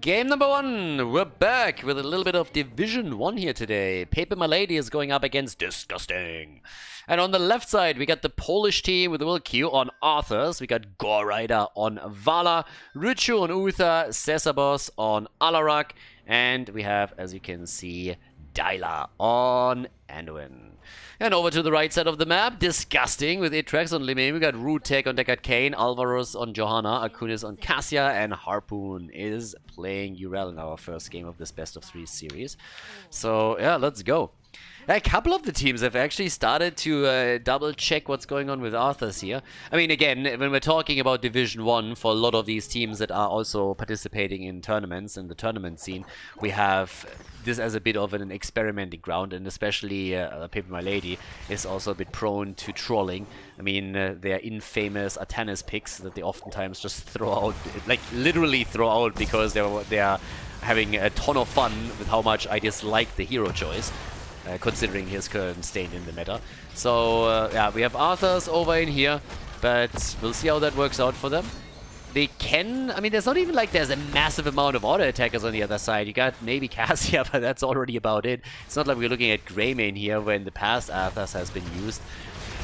Game number 1, we're back with a little bit of Division 1 here today. pepeMLady is going up against Disgusting. And on the left side, we got the Polish team with Will Q on Arthurs. We got Gorrider on Vala, Richu on Uther, Cesabos on Alarak, and we have, as you can see, Dyla on Anduin. And over to the right side of the map, Disgusting with Itrex on Limim. We got Rutek on Deckard Kane, Alvarez on Johanna, Akunis on Cassia, and Harpoon is playing Urel in our first game of this best of 3 series. So yeah, let's go. A couple of the teams have actually started to double check what's going on with Arthurs here. I mean, again, when we're talking about Division 1, for a lot of these teams that are also participating in tournaments, in the tournament scene, we have this as a bit of an experimenting ground, and especially pepeMLady is also a bit prone to trolling. I mean, their infamous Atanis picks that they oftentimes just throw out, like literally throw out, because they are having a ton of fun with how much I dislike the hero choice. Considering his current state in the meta. So, yeah, we have Arthurs over in here, but we'll see how that works out for them. They can... I mean, there's not even like there's a massive amount of auto attackers on the other side. You got maybe Cassia, but that's already about it. It's not like we're looking at Greymane here, where in the past Arthurs has been used.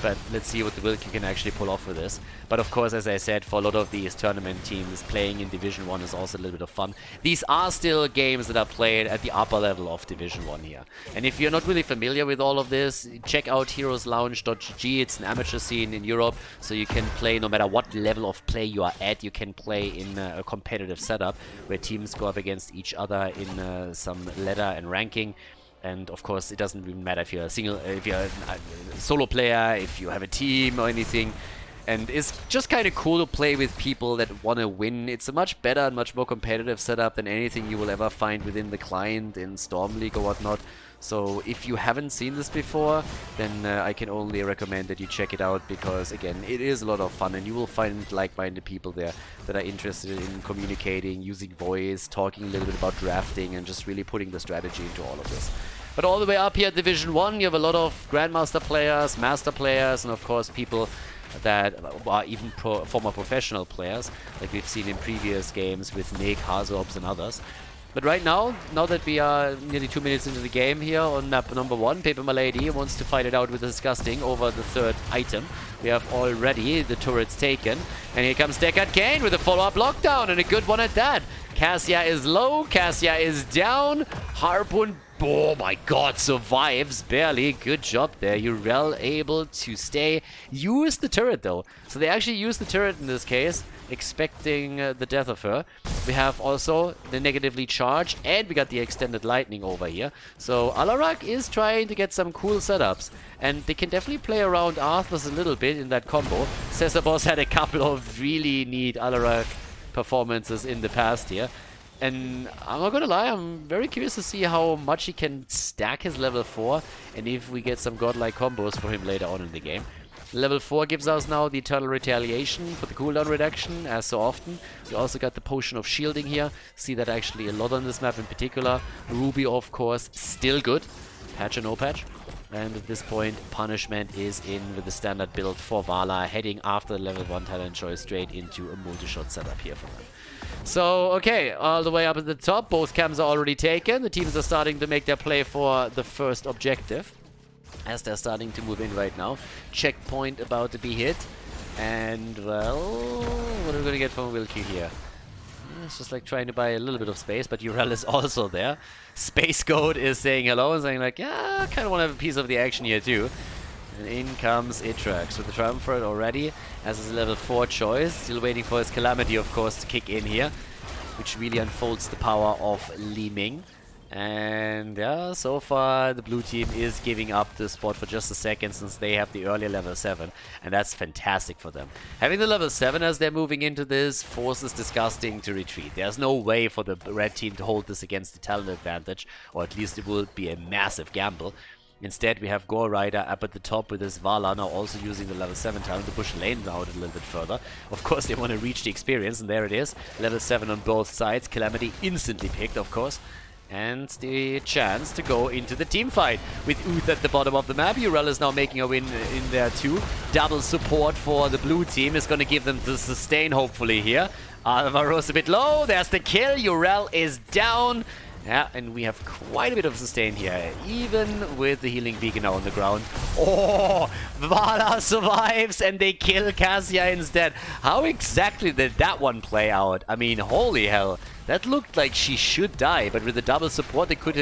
But let's see what the Wilkie can actually pull off with this. But of course, as I said, for a lot of these tournament teams, playing in Division 1 is also a little bit of fun. These are still games that are played at the upper level of Division 1 here. And if you're not really familiar with all of this, check out heroeslounge.gg. It's an amateur scene in Europe, so you can play no matter what level of play you are at. You can play in a competitive setup where teams go up against each other in some ladder and ranking. And of course, it doesn't even matter if you're a solo player, if you have a team or anything. And it's just kind of cool to play with people that want to win. It's a much better and much more competitive setup than anything you will ever find within the client in Storm League or whatnot. So if you haven't seen this before, then I can only recommend that you check it out, because again, it is a lot of fun, and you will find like-minded people there that are interested in communicating, using voice, talking a little bit about drafting, and just really putting the strategy into all of this. But all the way up here at Division 1, you have a lot of Grandmaster players, Master players, and of course people that are even former professional players, like we've seen in previous games with Nick, Hazobs, and others. But right now that we are nearly 2 minutes into the game here on map number 1, pepeMLady wants to fight it out with Disgusting over the third item. We have already the turrets taken, and here comes Deckard Kane with a follow-up lockdown, and a good one at that. Cassia is low, Cassia is down, Harpoon, oh my god, survives barely. Good job there. Urel able to stay. Use the turret though. So they actually use the turret in this case, expecting the death of her. We have also the negatively charged, and we got the extended lightning over here. So Alarak is trying to get some cool setups, and they can definitely play around Arthurs a little bit in that combo. Cesabos had a couple of really neat Alarak performances in the past here. And I'm not gonna lie, I'm very curious to see how much he can stack his level 4, and if we get some godlike combos for him later on in the game. Level 4 gives us now the Eternal Retaliation for the cooldown reduction, as so often. We also got the Potion of Shielding here. See that actually a lot on this map in particular. Ruby, of course, still good. Patch or no patch. And at this point, Punishment is in with the standard build for Vala, heading after level 1 talent choice straight into a multi-shot setup here for them. So, okay, all the way up at the top, both camps are already taken. The teams are starting to make their play for the first objective, as they're starting to move in right now. Checkpoint about to be hit. And, well, what are we going to get from Wilkie here? It's just like trying to buy a little bit of space, but Urel is also there. Space Goat is saying hello and saying like, yeah, I kind of want to have a piece of the action here too. And in comes Itrex with the Triumvirate already, as his level 4 choice. Still waiting for his Calamity, of course, to kick in here, which really unfolds the power of Li Ming. And yeah, so far the blue team is giving up the spot for just a second, since they have the earlier level 7, and that's fantastic for them. Having the level 7 as they're moving into this forces Disgusting to retreat. There's no way for the red team to hold this against the talent advantage, or at least it will be a massive gamble. Instead, we have Gorrider up at the top with his Vala, now also using the level 7 talent to push lane out a little bit further. Of course, they want to reach the experience, and there it is. Level 7 on both sides. Calamity instantly picked, of course. and the chance to go into the team fight. With Uth at the bottom of the map, Urel is now making a win in there too. Double support for the blue team is going to give them the sustain hopefully here. Alvaro's a bit low, there's the kill, Urel is down. Yeah, and we have quite a bit of sustain here, even with the healing beacon now on the ground. Oh, Vala survives and they kill Cassia instead. How exactly did that one play out? I mean, holy hell. That looked like she should die, but with the double support they could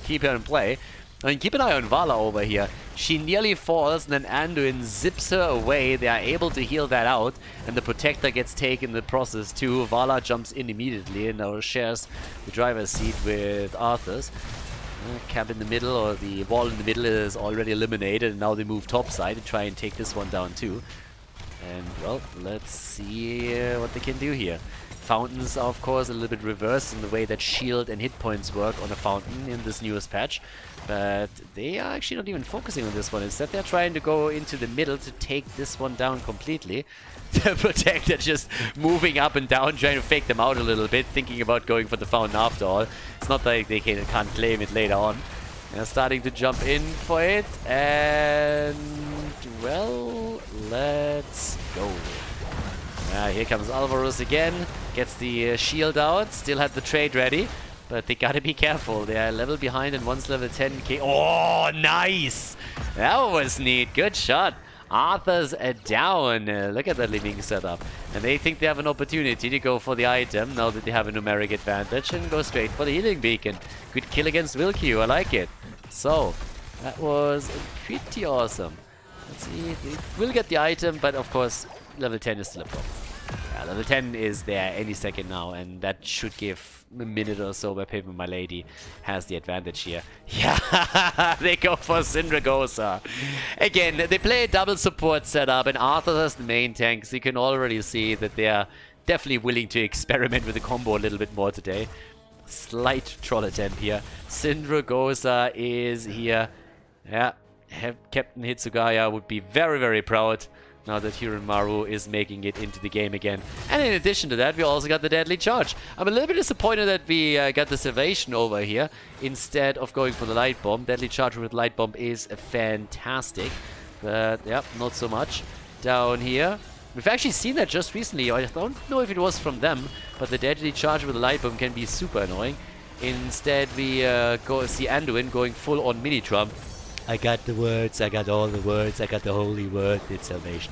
keep her in play. I mean, keep an eye on Vala over here. She nearly falls, and then Anduin zips her away. They are able to heal that out, and the Protector gets taken in the process too. Vala jumps in immediately and now shares the driver's seat with Arthur's. Camp in the middle, or the wall in the middle, is already eliminated, and now they move topside to try and take this one down too. And, well, let's see what they can do here. Fountains are, of course, a little bit reversed in the way that shield and hit points work on a fountain in this newest patch. But they are actually not even focusing on this one. Instead, they're trying to go into the middle to take this one down completely. The Protector just moving up and down, trying to fake them out a little bit, thinking about going for the fountain after all. It's not like they can't claim it later on. They're starting to jump in for it, and, well, let's go. Here comes Alvarez again, gets the shield out, still had the trade ready, but they gotta be careful. They are level behind and one's level 10. Oh, nice! That was neat, good shot. Arthur's down. Look at that living setup. And they think they have an opportunity to go for the item now that they have a numeric advantage and go straight for the healing beacon. Good kill against Wilq, I like it. So, that was pretty awesome. Let's see, they will get the item, but of course, level 10 is still a problem. Yeah, level 10 is there any second now, and that should give a minute or so where pepeMLady has the advantage here. Yeah, they go for Syndragosa. Again, they play a double support setup, and Arthur has the main tank, so you can already see that they are definitely willing to experiment with the combo a little bit more today. Slight troll attempt here. Syndragosa is here. Yeah, Captain Hitsugaya would be very, very proud now that Hiranmaru is making it into the game again. And in addition to that, we also got the Deadly Charge. I'm a little bit disappointed that we got the Salvation over here instead of going for the Light Bomb. Deadly Charge with Light Bomb is fantastic, but yeah, not so much. Down here, we've actually seen that just recently. I don't know if it was from them, but the Deadly Charge with the Light Bomb can be super annoying. Instead, we go see Anduin going full on Mini Trump. I got the words, I got all the words, I got the holy word, it's salvation.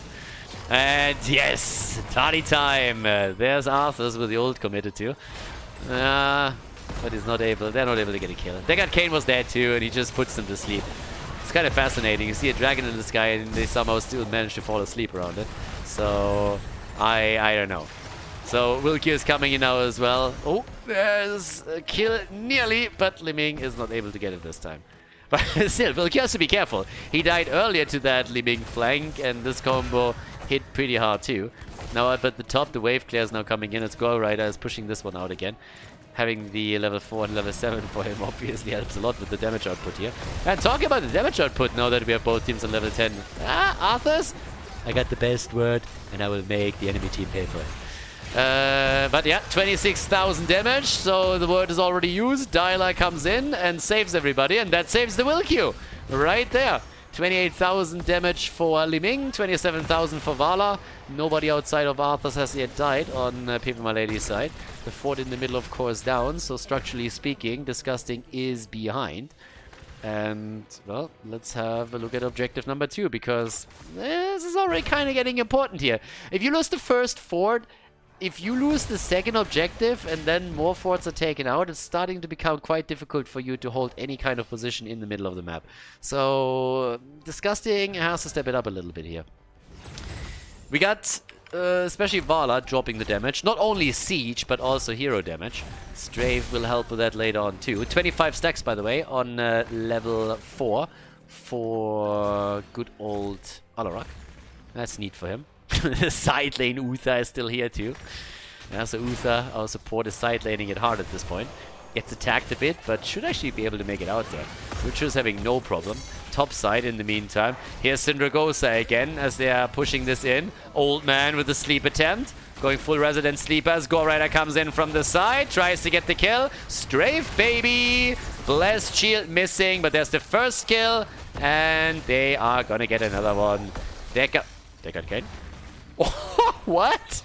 And yes, party time. There's Arthur's with the ult committed to. But he's not able, they're not able to get a kill. They got Kane was there too, and he just puts them to sleep. It's kind of fascinating. You see a dragon in the sky and they somehow still manage to fall asleep around it. So, I don't know. So, Wilq is coming in now as well. Oh, there's a kill nearly, but Liming is not able to get it this time. But still, Wilq has to be careful. He died earlier to that Liming flank, and this combo hit pretty hard too. Now up at the top, the wave clear is now coming in. It's Goal Rider is pushing this one out again. Having the level 4 and level 7 for him obviously helps a lot with the damage output here. And talking about the damage output now that we have both teams on level 10. Arthur's? I got the best word, and I will make the enemy team pay for it. But yeah, 26,000 damage, so the word is already used. Dialer comes in and saves everybody, and that saves the Wilq right there. 28,000 damage for Liming, 27,000 for Vala. Nobody outside of Arthur's has yet died on pepeMLady's side. The fort in the middle, of course, down, so structurally speaking, Disgusting is behind. And, well, let's have a look at objective number 2, because this is already kind of getting important here. If you lose the first fort, if you lose the second objective and then more forts are taken out, it's starting to become quite difficult for you to hold any kind of position in the middle of the map. So, Disgusting has to step it up a little bit here. We got, especially Vala, dropping the damage. Not only siege, but also hero damage. Strafe will help with that later on too. 25 stacks, by the way, on level 4 for good old Alarak. That's neat for him. Side lane Uther is still here too. Yeah, so Uther, our support, is side laning it hard at this point. Gets attacked a bit, but should actually be able to make it out there. Richard's having no problem. Top side in the meantime. Here's Syndragosa again as they are pushing this in. Old man with the sleep attempt. Going full resident sleepers. Gore Rider comes in from the side. Tries to get the kill. Strafe, baby! Blessed shield missing, but there's the first kill. And they are gonna get another one. Deckard Kane? What?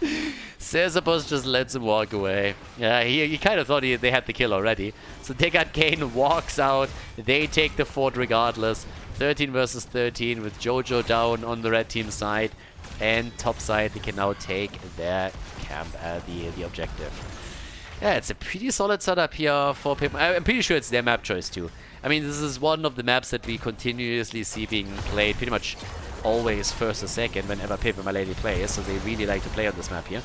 Cesabos just lets him walk away. Yeah, he kind of thought they had the kill already. So Deckard Kane walks out. They take the fort regardless. 13 versus 13 with Jojo down on the red team side. And top side, they can now take their camp, the objective. Yeah, it's a pretty solid setup here for Pep. I'm pretty sure it's their map choice too. I mean, this is one of the maps that we continuously see being played pretty much always first or second whenever pepeMLady plays, so they really like to play on this map here.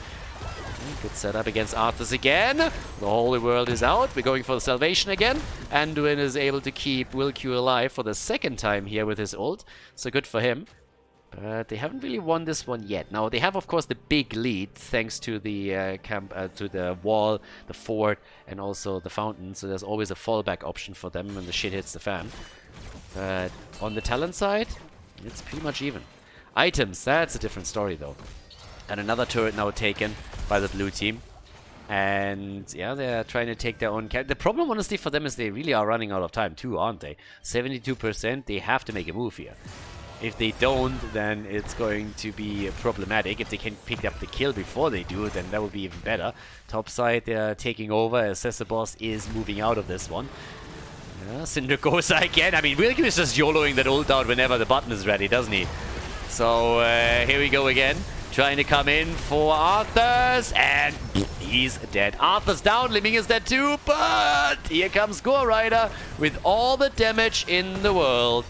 Good setup against Arthas again. The Holy World is out. We're going for the Salvation again. Anduin is able to keep Will Q alive for the second time here with his ult, so good for him. But they haven't really won this one yet. Now, they have, of course, the big lead thanks to the to the wall, the fort, and also the fountain. So there's always a fallback option for them when the shit hits the fan. But on the talent side, it's pretty much even. Items, that's a different story, though. And another turret now taken by the blue team. And yeah, they're trying to take their own... The problem, honestly, for them is they really are running out of time, too, aren't they? 72%, they have to make a move here. If they don't, then it's going to be problematic. If they can pick up the kill before they do, then that would be even better. Top side, they're taking over as Cesabos is moving out of this one. Yeah, Syndragosa again. I mean, Wilkin is just YOLOing that ult out whenever the button is ready, doesn't he? So, here we go again. Trying to come in for Arthas, and he's dead. Arthas down, Liming is dead too, but here comes Gore Rider with all the damage in the world.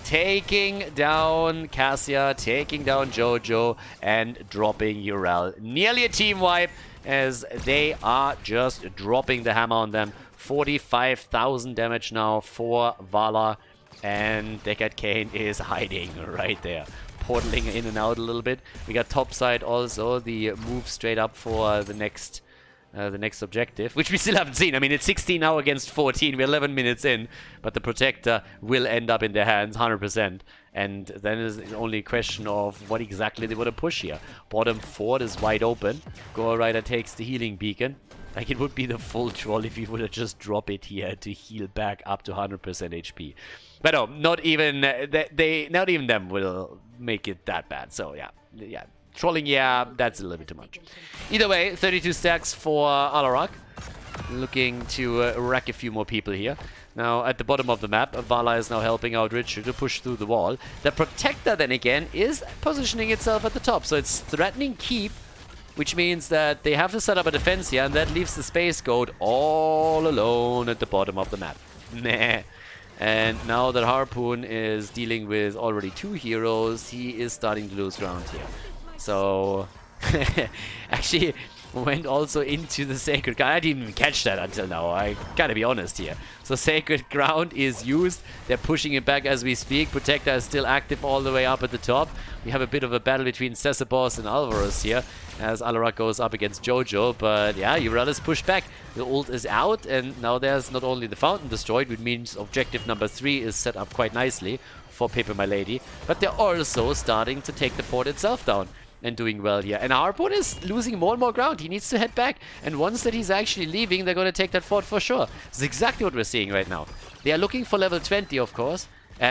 Taking down Cassia, taking down Jojo, and dropping Urel. Nearly a team wipe as they are just dropping the hammer on them. 45,000 damage now for Vala, and Deckard Kane is hiding right there. Portaling in and out a little bit. We got top side also, the move straight up for the next objective, which we still haven't seen. I mean, it's 16 now against 14. We're 11 minutes in, but the Protector will end up in their hands 100%. And then it's only a question of what exactly they want to push here. Bottom fort is wide open. Gore Rider takes the healing beacon. Like, it would be the full troll if you would have just drop it here to heal back up to 100% HP. But no, not even them will make it that bad. So yeah. Trolling, yeah, that's a little bit too much. Either way, 32 stacks for Alarak. Looking to wreck a few more people here. Now, at the bottom of the map, Vala is now helping out Richard to push through the wall. The Protector, then again, is positioning itself at the top. So it's threatening keep, which means that they have to set up a defense here, and that leaves the Space Goat all alone at the bottom of the map. Meh. And now that Harpoon is dealing with already 2 heroes, he is starting to lose ground here. So, actually went also into the Sacred Ground. I didn't even catch that until now, I gotta be honest here. So Sacred Ground is used. They're pushing it back as we speak. Protector is still active all the way up at the top. We have a bit of a battle between Cesabos and Alvarez here as Alarak goes up against Jojo. But yeah, Urel is pushed back. The ult is out, and now there's not only the fountain destroyed, which means objective number 3 is set up quite nicely for pepeMLady, but they're also starting to take the fort itself down. And doing well here. And Harpoon is losing more and more ground. He needs to head back. And once that he's actually leaving, they're going to take that fort for sure. This is exactly what we're seeing right now. They are looking for level 20, of course.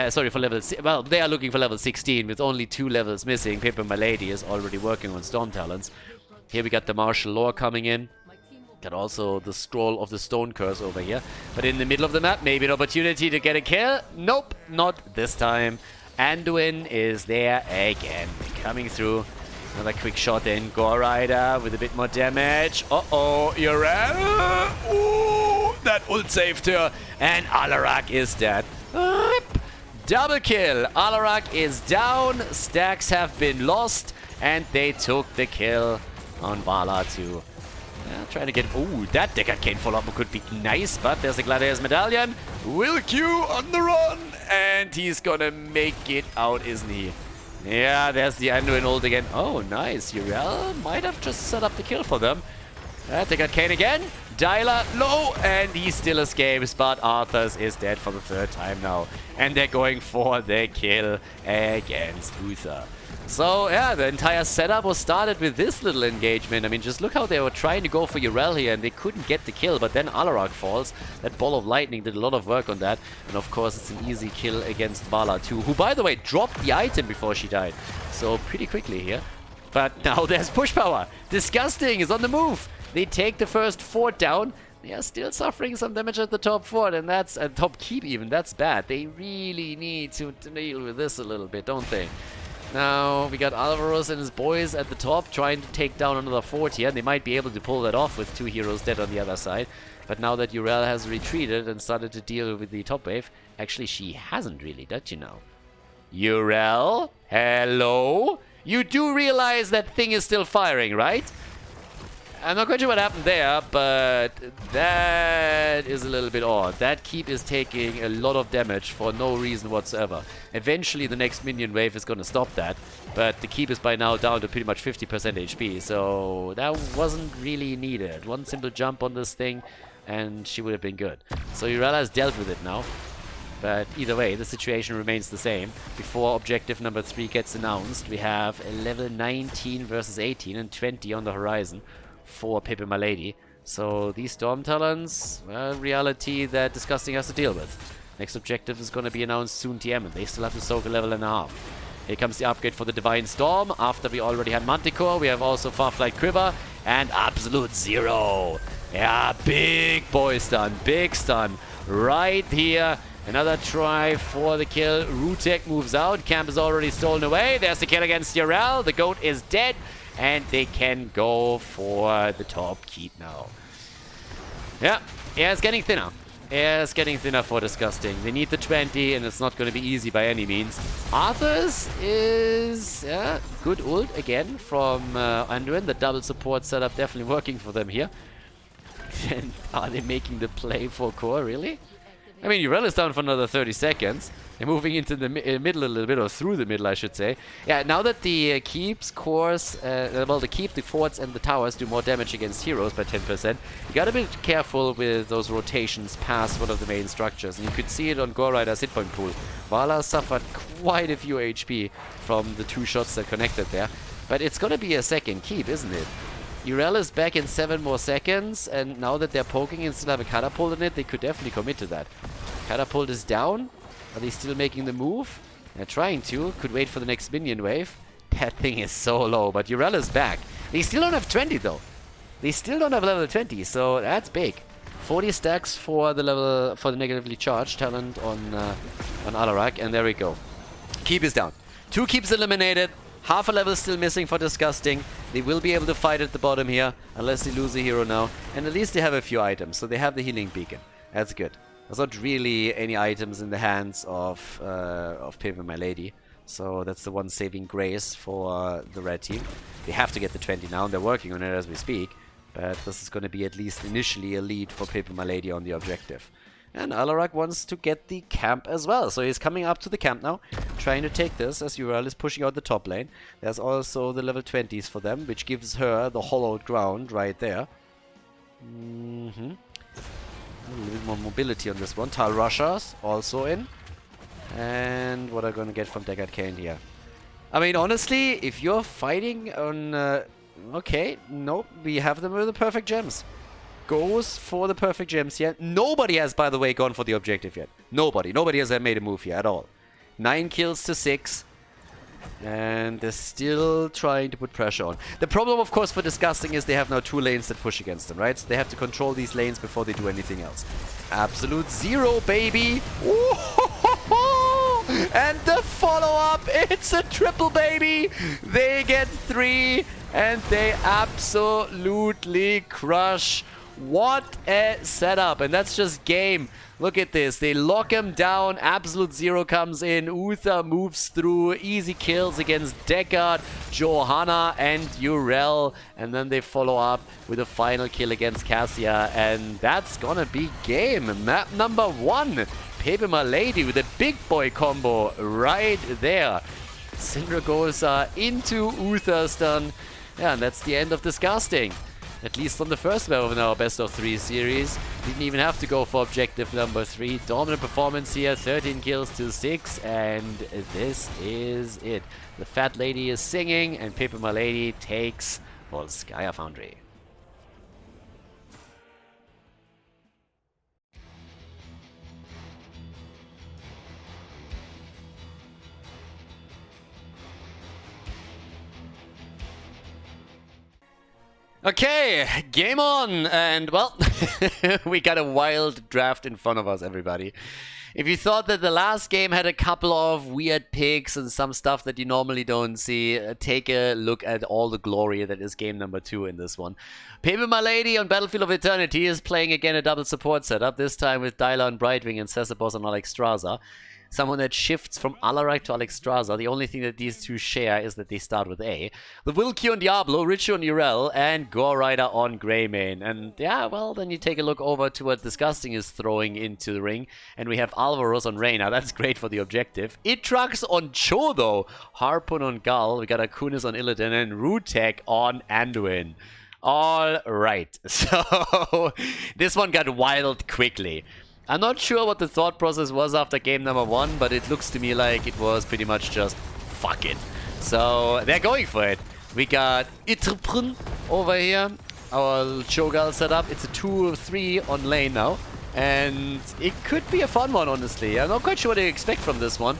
Sorry, for level... Well, they are looking for level 16 with only 2 levels missing. pepeMLady is already working on Storm Talents. Here we got the Martial Law coming in. Got also the Scroll of the Stone Curse over here. But in the middle of the map, maybe an opportunity to get a kill. Nope, not this time. Anduin is there again. Coming through. Another quick shot in. Gore Rider with a bit more damage. Uh-oh, Urel. Ooh, that ult saved her. And Alarak is dead. Double kill. Alarak is down. Stacks have been lost. And they took the kill on Vala too. Trying to get... Ooh, that Deckard Kane follow-up could be nice. But there's the Gladiator's Medallion. Will Q on the run. And he's gonna make it out, isn't he? Yeah, there's the Anduin ult again. Oh, nice. Urel might have just set up the kill for them. Deckard Kane again. Dialer low, and he still escapes, but Arthurs is dead for the 3rd time now. And they're going for the kill against Uther. So, yeah, the entire setup was started with this little engagement. I mean, just look how they were trying to go for Yrel here, and they couldn't get the kill, but then Alarak falls. That ball of lightning did a lot of work on that. And, of course, it's an easy kill against Vala, too, who, by the way, dropped the item before she died. So, pretty quickly here. But now there's push power. Disgusting is on the move. They take the first fort down. They are still suffering some damage at the top fort, and that's at top keep even. That's bad. They really need to deal with this a little bit, don't they? Now we got Alvaros and his boys at the top trying to take down another fort here. They might be able to pull that off with 2 heroes dead on the other side. But now that Yrel has retreated and started to deal with the top wave, actually she hasn't really, don't you know? Yrel? Hello? You do realize that thing is still firing, right? I'm not quite sure what happened there, but that is a little bit odd. That keep is taking a lot of damage for no reason whatsoever. Eventually the next minion wave is going to stop that, but the keep is by now down to pretty much 50% HP, so that wasn't really needed. One simple jump on this thing and she would have been good. So Yrel has dealt with it now. But either way, the situation remains the same. Before objective number 3 gets announced, we have a level 19 versus 18 and 20 on the horizon for pepeMLady. So these Storm Talons, well, reality that Disgusting has to deal with. Next objective is going to be announced soon, TM, and they still have to soak a level and a half. Here comes the upgrade for the Divine Storm. After we already had Manticore, we have also Farflight Quiver and Absolute Zero. Yeah, big boy stun, big stun right here. Another try for the kill. Rutek moves out. Camp is already stolen away. There's the kill against Yrel. The goat is dead. And they can go for the top keep now. Yeah, it's getting thinner. It's getting thinner for Disgusting. They need the 20, and it's not going to be easy by any means. Arthurs is good ult again from Anduin. The double support setup definitely working for them here. And are they making the play for core, really? I mean, Yrel is down for another 30 seconds. They're moving into the middle a little bit, or through the middle, I should say. Yeah, now that the keeps, cores, well, the keep, the forts, and the towers do more damage against heroes by 10%, you gotta be careful with those rotations past one of the main structures. And you could see it on Gore Rider's hit point pool. Vala suffered quite a few HP from the 2 shots that connected there. But it's gonna be a second keep, isn't it? Yrel is back in 7 more seconds, and now that they're poking and still have a catapult in it, they could definitely commit to that. Catapult is down. Are they still making the move? They're trying to. Could wait for the next minion wave. That thing is so low, but Yrel is back. They still don't have 20 though. They still don't have level 20, so that's big. 40 stacks for the negatively charged talent on Alarak, and there we go. Keep is down. 2 keeps eliminated. Half a level still missing for Disgusting. They will be able to fight at the bottom here, unless they lose a hero now. And at least they have a few items, so they have the healing beacon. That's good. There's not really any items in the hands of pepeMLady. So that's the one saving grace for the red team. They have to get the 20 now, and they're working on it as we speak. But this is going to be at least initially a lead for pepeMLady on the objective. And Alarak wants to get the camp as well. So he's coming up to the camp now, trying to take this as Yrel is pushing out the top lane. There's also the level 20s for them, which gives her the hollowed ground right there. A little bit more mobility on this one. Tal Rushers also in. And what are going to get from Deckard Cain here? I mean, honestly, if you're fighting on... okay, nope, we have them with the perfect gems. Goes for the perfect gems here. Nobody has, by the way, gone for the objective yet. Nobody. Nobody has made a move here at all. 9 kills to 6. And they're still trying to put pressure on. The problem, of course, for Disgusting is they have now 2 lanes that push against them, right? So they have to control these lanes before they do anything else. Absolute Zero, baby! And the follow-up, it's a triple, baby! They get 3, and they absolutely crush. What a setup, and that's just game. Look at this, they lock him down, Absolute Zero comes in, Uther moves through, easy kills against Deckard, Johanna, and Yrel, and then they follow up with a final kill against Cassia, and that's gonna be game. Map number 1, pepeMLady with a big boy combo right there. Syndra goes into Uther stun, yeah, and that's the end of Disgusting. At least on the first level in our best of 3 series. Didn't even have to go for objective number 3. Dominant performance here, 13 kills to 6, and this is it. The fat lady is singing, and pepeMLady takes Volskaya Foundry. Okay, game on! And, well, we got a wild draft in front of us, everybody. If you thought that the last game had a couple of weird picks and some stuff that you normally don't see, take a look at all the glory that is game number 2 in this one. pepeMLady on Battlefield of Eternity is playing again a double support setup, this time with Dyla on Brightwing and Cesarboss on Alexstrasza. Someone that shifts from Alarak to Alexstrasza. The only thing that these two share is that they start with A. The Wilkie on Diablo, Richie on Urel, and Gore Rider on Greymane. And yeah, well, then you take a look over to what Disgusting is throwing into the ring. And we have Alvaros on Reyna. That's great for the objective. Itrax on Cho, though. Harpoon on Gull. We got Akunis on Illidan and Rutek on Anduin. All right. So this one got wild quickly. I'm not sure what the thought process was after game number 1, but it looks to me like it was pretty much just fuck it. So they're going for it. We got Itrprn over here, our Cho'Gall setup. It's a 2-3 on lane now, and it could be a fun one, honestly. I'm not quite sure what to expect from this one.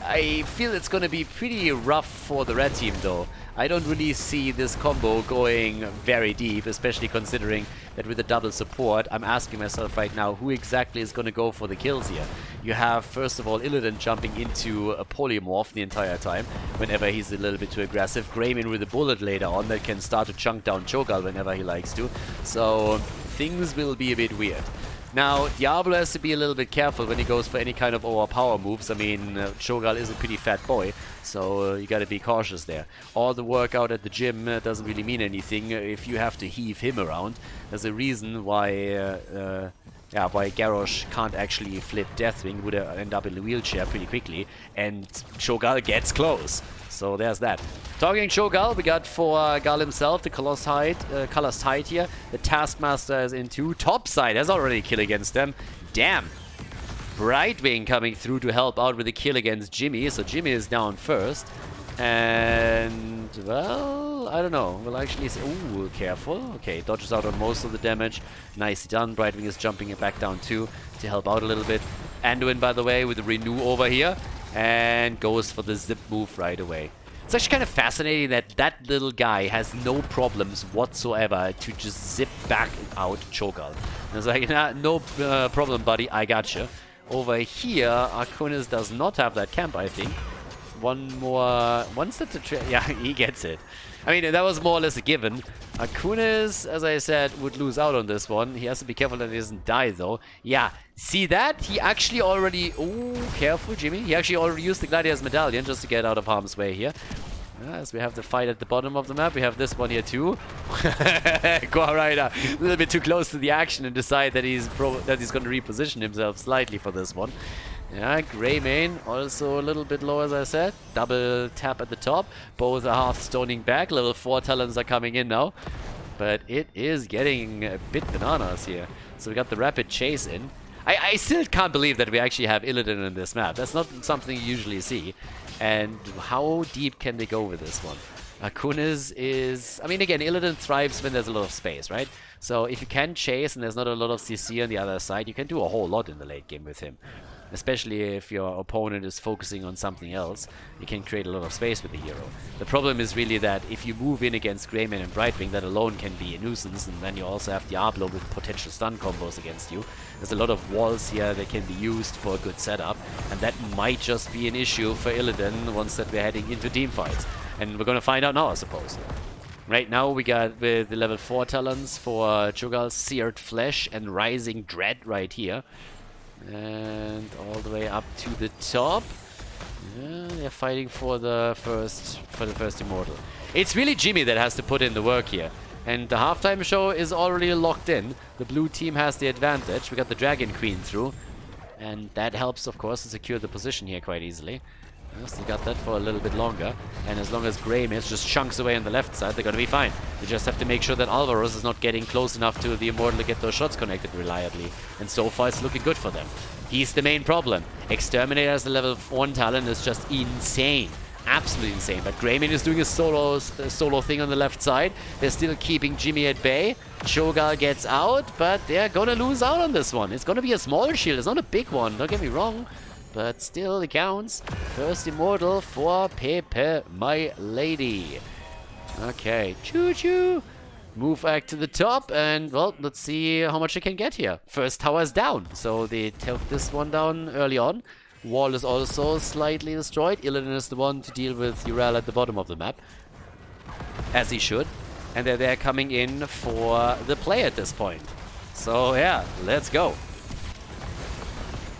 I feel it's going to be pretty rough for the red team, though. I don't really see this combo going very deep, especially considering that with the double support, I'm asking myself right now, who exactly is going to go for the kills here? You have, first of all, Illidan jumping into a polymorph the entire time, whenever he's a little bit too aggressive. Greymane with a bullet later on that can start to chunk down Cho'Gall whenever he likes to. So things will be a bit weird. Now, Diablo has to be a little bit careful when he goes for any kind of overpower moves. I mean, Cho'Gall is a pretty fat boy, so you gotta be cautious there. All the workout at the gym doesn't really mean anything if you have to heave him around. There's a reason why why Garrosh can't actually flip Deathwing, would end up in the wheelchair pretty quickly, and Cho'Gall gets close. So there's that. Talking Cho'Gall, we got for Gall himself, the Colossus Hide here. The Taskmaster is in 2. Topside has already a kill against them. Damn. Brightwing coming through to help out with the kill against Jimmy. So Jimmy is down first. And, well, I don't know. We'll actually see. Ooh, careful. Okay, dodges out on most of the damage. Nicely done. Brightwing is jumping it back down too to help out a little bit. Anduin, by the way, with the Renew over here. And goes for the zip move right away. It's actually kind of fascinating that that little guy has no problems whatsoever to just zip back out Cho'Gall. It's like, nah, no problem, buddy, I gotcha. Over here, Akunis does not have that camp, I think. One set to yeah, he gets it. I mean, that was more or less a given. Akunis, as I said, would lose out on this one. He has to be careful that he doesn't die, though. Yeah, see that? He actually already... Oh, careful, Jimmy. He actually already used the Gladiator's Medallion just to get out of harm's way here. As we have the fight at the bottom of the map, we have this one here too. Gore Rider a little bit too close to the action and decide that he's going to reposition himself slightly for this one. Yeah, Greymane also a little bit low, as I said. Double tap at the top. Both are half stoning back. Level 4 talents are coming in now. But it is getting a bit bananas here. So we got the rapid chase in. I still can't believe that we actually have Illidan in this map. That's not something you usually see. And how deep can they go with this one? Akunis is... I mean, again, Illidan thrives when there's a lot of space, right? So if you can chase and there's not a lot of CC on the other side, you can do a whole lot in the late game with him. Especially if your opponent is focusing on something else, you can create a lot of space with the hero. The problem is really that if you move in against Greymane and Brightwing, that alone can be a nuisance, and then you also have Diablo with potential stun combos against you. There's a lot of walls here that can be used for a good setup, and that might just be an issue for Illidan once that we're heading into team fights. And we're gonna find out now, I suppose. Right now we got with the level 4 talents for Cho'Gall, Seared Flesh and Rising Dread right here. And all the way up to the top. Yeah, they're fighting for the first immortal. It's really Jimmy that has to put in the work here. And the halftime show is already locked in. The blue team has the advantage. We got the Dragon Queen through. And that helps, of course, to secure the position here quite easily. Still got that for a little bit longer. And as long as Greymis just chunks away on the left side, they're going to be fine. They just have to make sure that Alvarez is not getting close enough to the Immortal to get those shots connected reliably. And so far, it's looking good for them. He's the main problem. Exterminator as the level 1 talent is just insane. Absolutely insane. But Greymin is doing a solo thing on the left side. They're still keeping Jimmy at bay. Cho'Gall gets out, but they're going to lose out on this one. It's going to be a small shield. It's not a big one. Don't get me wrong. But still, it counts. First Immortal for pepeMLady. Okay, choo-choo. Move back to the top, and, well, let's see how much they can get here. First tower is down, so they took this one down early on. Wall is also slightly destroyed. Illidan is the one to deal with Yrel at the bottom of the map. As he should. And they're coming in for the play at this point. So, yeah, let's go.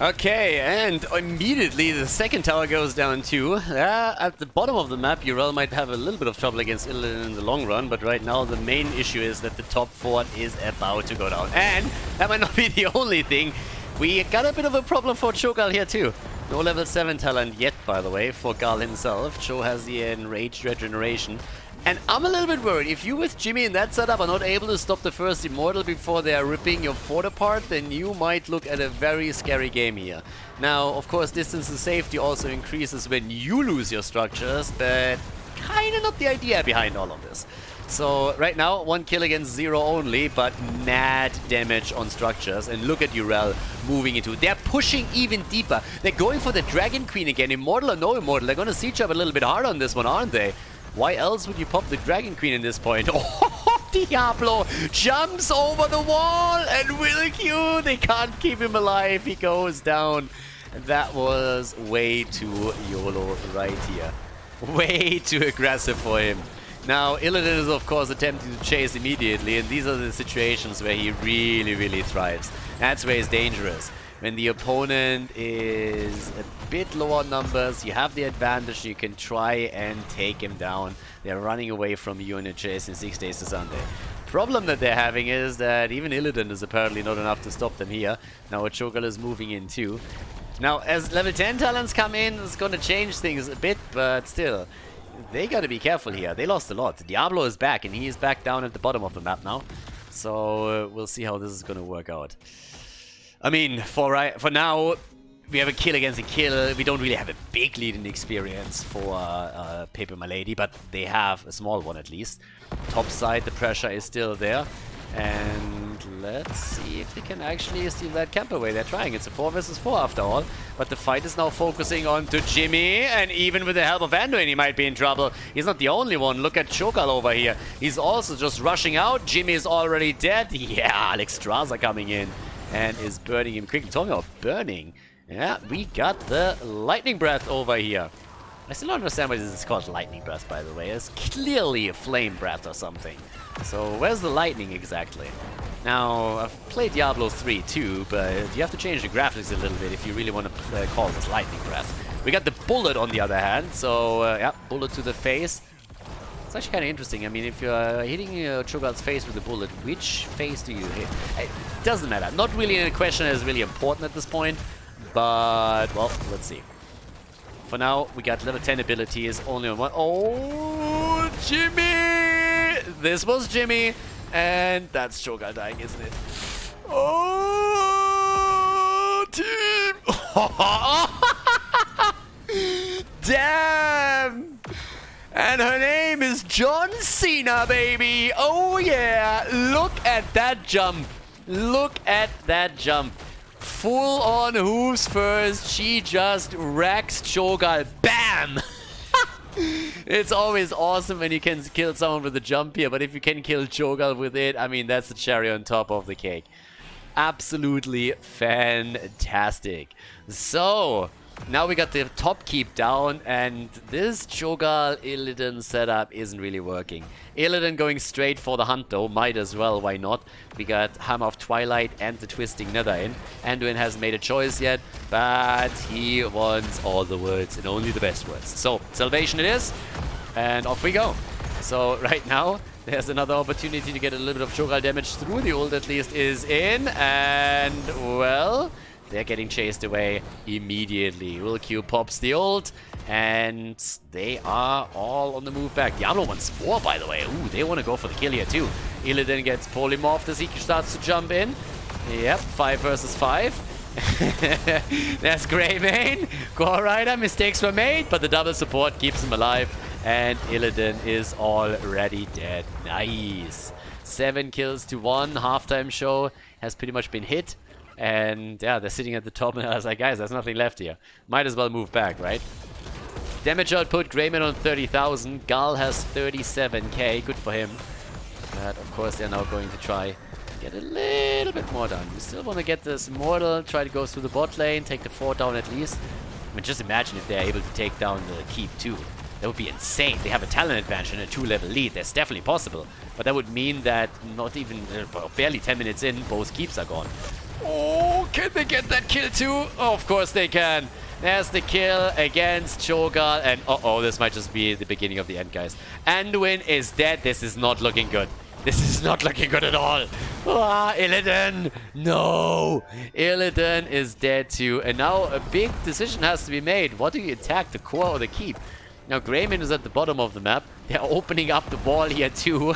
Okay, and immediately the second tower goes down too. At the bottom of the map, Yrel might have a little bit of trouble against Illidan in the long run, but right now the main issue is that the top fort is about to go down. And that might not be the only thing. We got a bit of a problem for Cho'Gall here too. No level 7 talent yet, by the way, for Gall himself. Cho has the enraged regeneration. And I'm a little bit worried. If you with Jimmy in that setup are not able to stop the first Immortal before they are ripping your fort apart, then you might look at a very scary game here. Now, of course, distance and safety also increases when you lose your structures, but kind of not the idea behind all of this. So, right now, 1 kill against 0 only, but mad damage on structures. And look at Yrel moving into. They're pushing even deeper. They're going for the Dragon Queen again. Immortal or no Immortal. They're going to siege up a little bit hard on this one, aren't they? Why else would you pop the Dragon Queen in this point? Oh, Diablo jumps over the wall and will Q. They can't keep him alive. He goes down. And that was way too YOLO right here. Way too aggressive for him. Now, Illidan is of course attempting to chase immediately, and these are the situations where he really, really thrives. That's where he's dangerous. When the opponent is a bit low on numbers, you have the advantage, you can try and take him down. They're running away from you in a chase in 6 days to Sunday. Problem that they're having is that even Illidan is apparently not enough to stop them here. Now Cho'Gall is moving in too. Now, as level 10 talents come in, it's going to change things a bit, but still, they got to be careful here. They lost a lot. Diablo is back, and he is back down at the bottom of the map now. So we'll see how this is going to work out. I mean, for now, we have a kill against a kill. We don't really have a big lead in experience for pepeMLady, but they have a small one at least. Top side, the pressure is still there. And let's see if they can actually steal that camp away. They're trying. It's a 4 versus 4 after all. But the fight is now focusing on to Jimmy. And even with the help of Anduin, he might be in trouble. He's not the only one. Look at Cho'Gall over here. He's also just rushing out. Jimmy is already dead. Yeah, Alexstrasza coming in and is burning him quickly. Talking about burning. Yeah, we got the lightning breath over here. I still don't understand why this is called lightning breath, by the way. It's clearly a flame breath or something. So where's the lightning exactly? Now, I've played Diablo 3 too, but you have to change the graphics a little bit if you really want to call this lightning breath. We got the bullet on the other hand, so yeah, bullet to the face. It's actually kind of interesting. I mean, if you're hitting Cho'Gall's face with a bullet, which face do you hit? It doesn't matter. Not really a question that is really important at this point, but, well, let's see. For now, we got level 10 abilities, only on one. Oh, Jimmy! This was Jimmy, and that's Cho'Gall dying, isn't it? Oh, team! Damn! And her name is John Cena, baby! Oh, yeah! Look at that jump! Look at that jump! Full on hooves first, she just racks Cho'Gall. Bam! It's always awesome when you can kill someone with a jump here, but if you can kill Cho'Gall with it, I mean, that's the cherry on top of the cake. Absolutely fantastic. So, now we got the top keep down, and this Cho'Gall Illidan setup isn't really working. Illidan going straight for the hunt though, might as well, why not? We got Hammer of Twilight and the Twisting Nether in. Anduin hasn't made a choice yet, but he wants all the words and only the best words. So, Salvation it is, and off we go. So, right now, there's another opportunity to get a little bit of Cho'Gall damage through. The ult at least is in, and, well, they're getting chased away immediately. Will Q pops the ult, and they are all on the move back. Diablo wants 4, by the way. Ooh, they want to go for the kill here too. Illidan gets polymorphed as he starts to jump in. Yep, 5 versus 5. There's Greymane. Core Rider, mistakes were made, but the double support keeps him alive. And Illidan is already dead. Nice. 7 kills to 1. Halftime show has pretty much been hit. And yeah, they're sitting at the top, and I was like, guys, there's nothing left here. Might as well move back, right? Damage output, Greymane on 30,000. Gal has 37k. Good for him. But of course, they're now going to try get a little bit more done. We still want to get this Immortal, try to go through the bot lane, take the 4 down at least. I mean, just imagine if they're able to take down the keep too. That would be insane. They have a talent advantage and a 2-level lead. That's definitely possible. But that would mean that not even, barely 10 minutes in, both keeps are gone. Oh, can they get that kill too? Oh, of course they can. There's the kill against Cho'Gall, and uh-oh, this might just be the beginning of the end, guys. Anduin is dead. This is not looking good. This is not looking good at all. Ah, Illidan! No! Illidan is dead too. And now a big decision has to be made. What do you attack, the core or the keep? Now Greymane is at the bottom of the map. They're opening up the wall here too.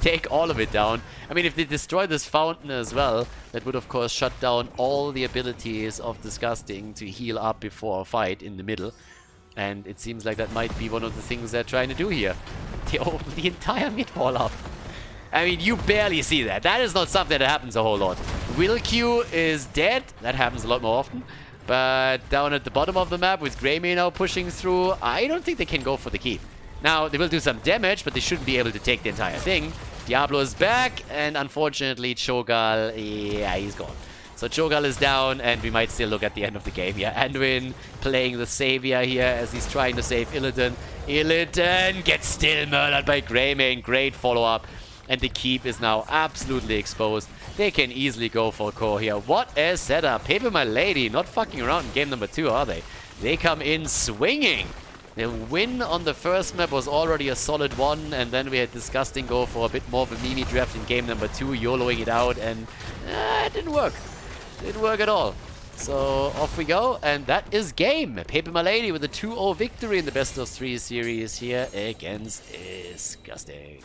Take all of it down. I mean, if they destroy this fountain as well, that would of course shut down all the abilities of Disgusting to heal up before a fight in the middle. And it seems like that might be one of the things they're trying to do here. They open the entire mid wall up. I mean, you barely see that. That is not something that happens a whole lot. Will Q is dead. That happens a lot more often. But down at the bottom of the map with Greymane now pushing through, I don't think they can go for the keep. Now, they will do some damage, but they shouldn't be able to take the entire thing. Diablo is back, and unfortunately, Cho'Gall, yeah, he's gone. So Cho'Gall is down, and we might still look at the end of the game here. Anduin playing the savior here as he's trying to save Illidan. Illidan gets still murdered by Greymane. Great follow-up. And the keep is now absolutely exposed. They can easily go for core here. What a setup. pepeMLady not fucking around in game number 2, are they? They come in swinging. The win on the first map was already a solid one, and then we had Disgusting go for a bit more of a Mimi draft in game number 2, YOLOing it out, and it didn't work. Didn't work at all. So off we go, and that is game. pepeMLady with a 2-0 victory in the best of 3 series here against Disgusting.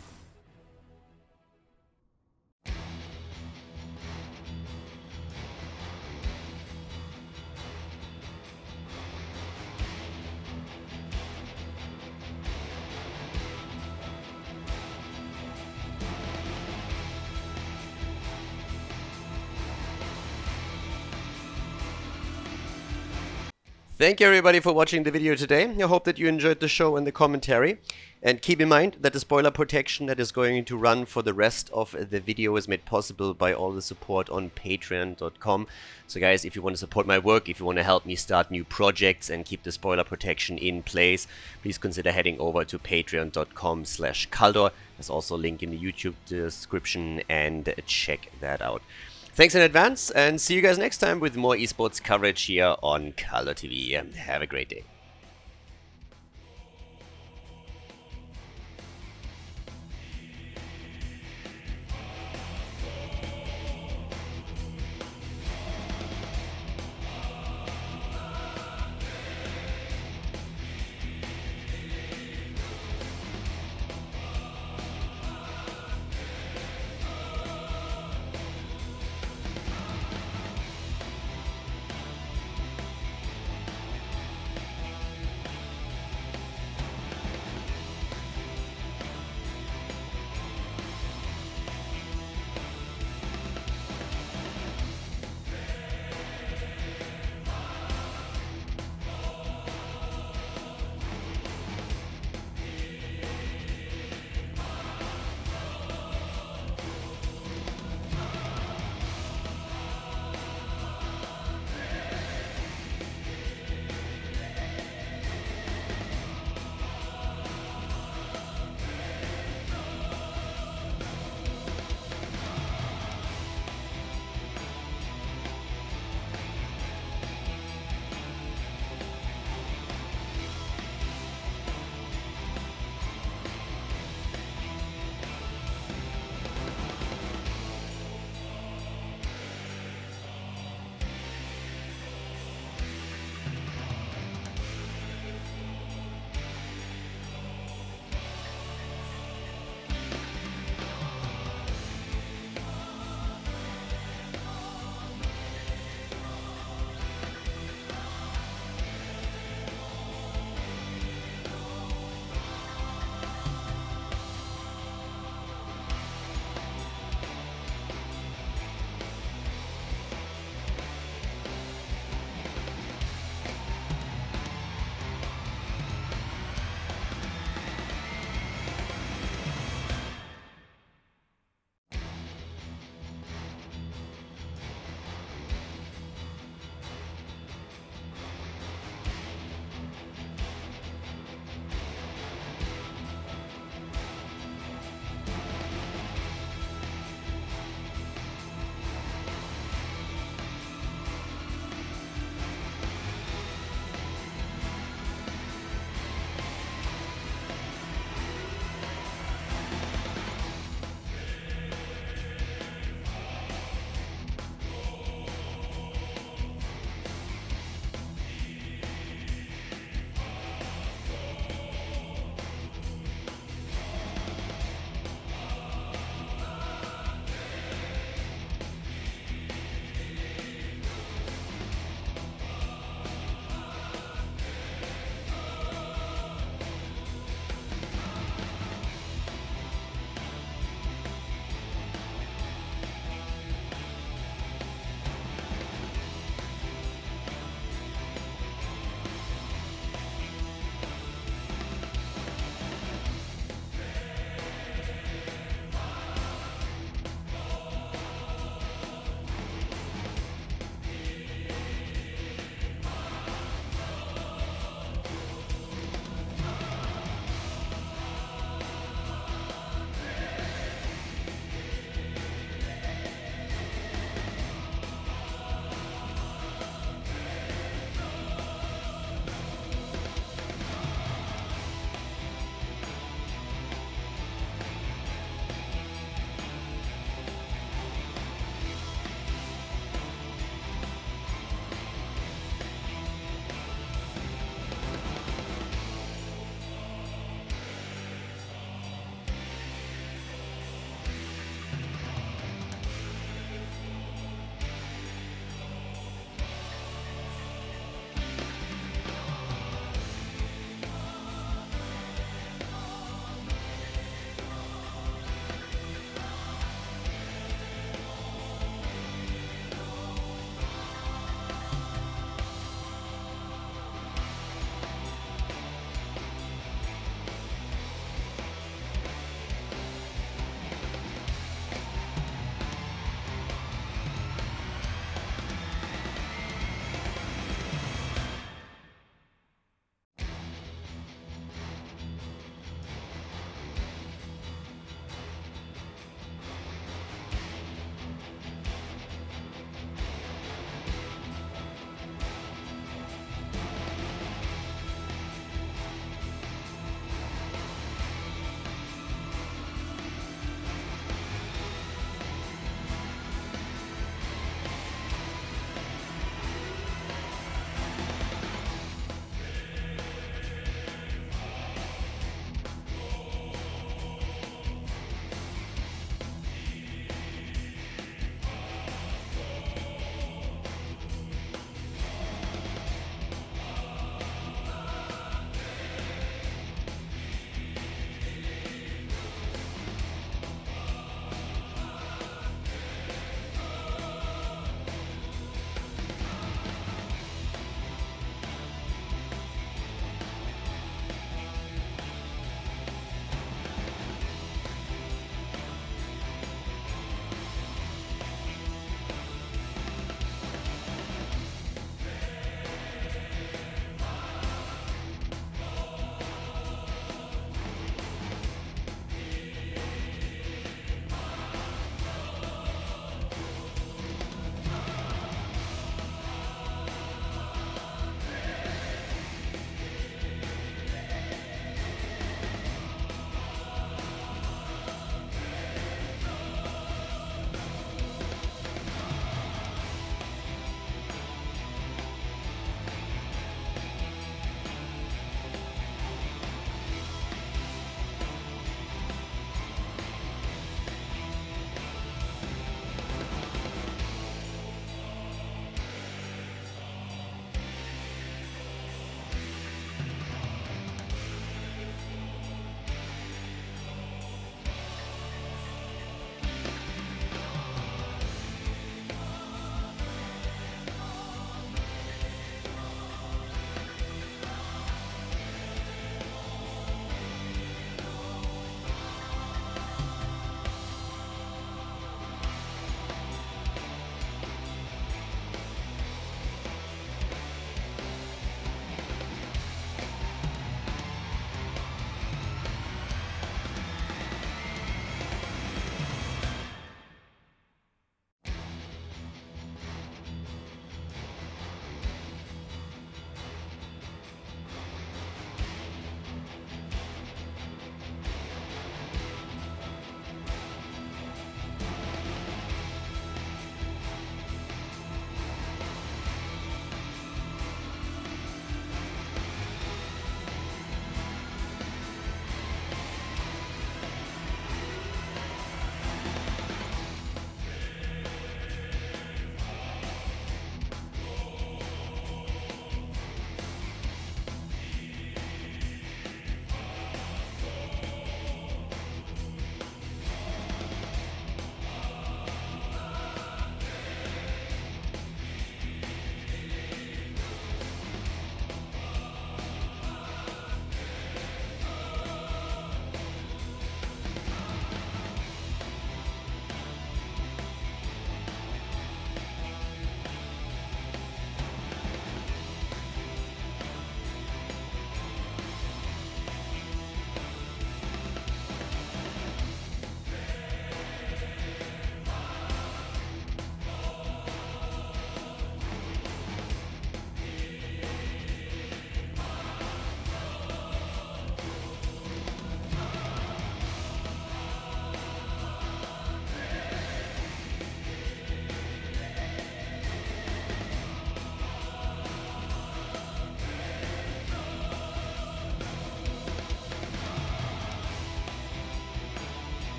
Thank you everybody for watching the video today. I hope that you enjoyed the show and the commentary. And keep in mind that the spoiler protection that is going to run for the rest of the video is made possible by all the support on patreon.com. So guys, if you want to support my work, if you want to help me start new projects and keep the spoiler protection in place, please consider heading over to patreon.com/Khaldor. There's also a link in the YouTube description, and check that out. Thanks in advance, and see you guys next time with more esports coverage here on Khaldor TV. Have a great day.